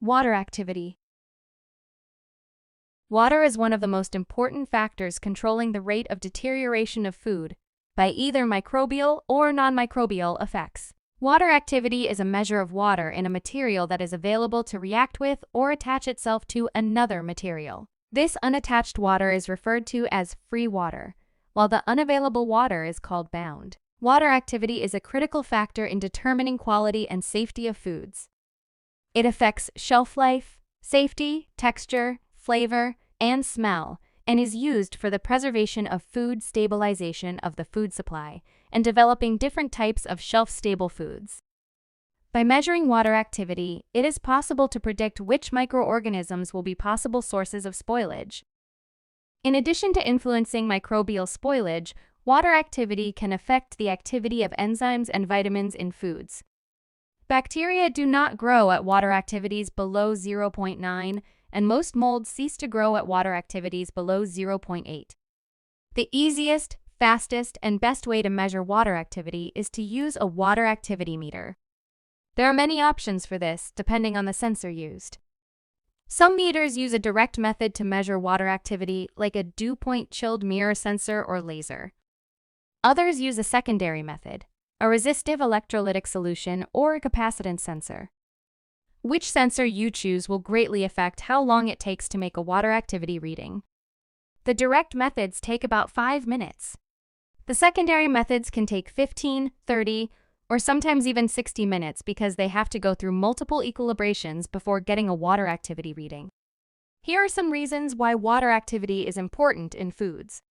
Water activity. Water is one of the most important factors controlling the rate of deterioration of food by either microbial or non-microbial effects. Water activity is a measure of water in a material that is available to react with or attach itself to another material. This unattached water is referred to as free water, while the unavailable water is called bound. Water activity is a critical factor in determining quality and safety of foods. It affects shelf life, safety, texture, flavor, and smell, and is used for the preservation of food, stabilization of the food supply, and developing different types of shelf-stable foods. By measuring water activity, it is possible to predict which microorganisms will be possible sources of spoilage. In addition to influencing microbial spoilage, water activity can affect the activity of enzymes and vitamins in foods. Bacteria do not grow at water activities below 0.9, and most molds cease to grow at water activities below 0.8. The easiest, fastest, and best way to measure water activity is to use a water activity meter. There are many options for this, depending on the sensor used. Some meters use a direct method to measure water activity, like a dew-point chilled mirror sensor or laser. Others use a secondary method, a resistive electrolytic solution, or a capacitance sensor. Which sensor you choose will greatly affect how long it takes to make a water activity reading. The direct methods take about 5 minutes. The secondary methods can take 15, 30, or sometimes even 60 minutes because they have to go through multiple equilibrations before getting a water activity reading. Here are some reasons why water activity is important in foods.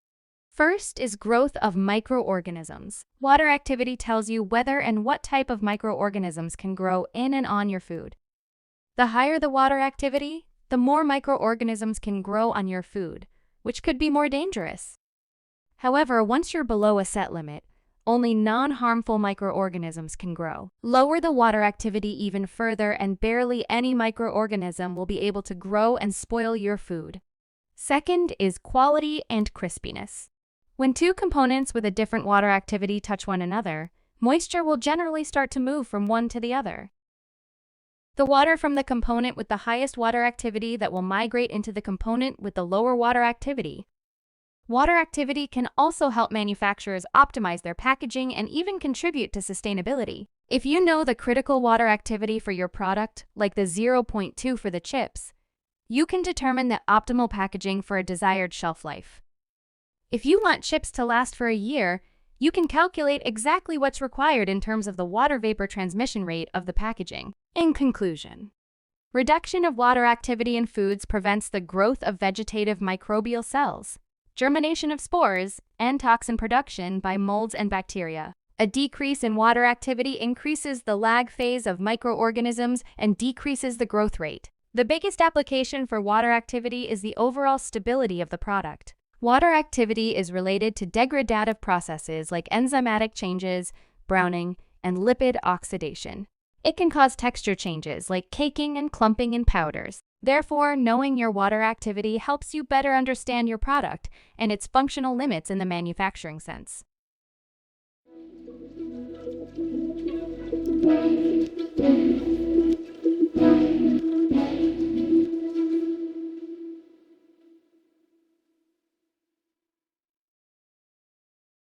First is growth of microorganisms. Water activity tells you whether and what type of microorganisms can grow in and on your food. The higher the water activity, the more microorganisms can grow on your food, which could be more dangerous. However, once you're below a set limit, only non-harmful microorganisms can grow. Lower the water activity even further and barely any microorganism will be able to grow and spoil your food. Second is quality and crispiness. When two components with a different water activity touch one another, moisture will generally start to move from one to the other. The water from the component with the highest water activity that will migrate into the component with the lower water activity. Water activity can also help manufacturers optimize their packaging and even contribute to sustainability. If you know the critical water activity for your product, like the 0.2 for the chips, you can determine the optimal packaging for a desired shelf life. If you want chips to last for a year, you can calculate exactly what's required in terms of the water vapor transmission rate of the packaging. In conclusion, reduction of water activity in foods prevents the growth of vegetative microbial cells, germination of spores, and toxin production by molds and bacteria. A decrease in water activity increases the lag phase of microorganisms and decreases the growth rate. The biggest application for water activity is the overall stability of the product. Water activity is related to degradative processes like enzymatic changes, browning, and lipid oxidation. It can cause texture changes like caking and clumping in powders. Therefore, knowing your water activity helps you better understand your product and its functional limits in the manufacturing sense.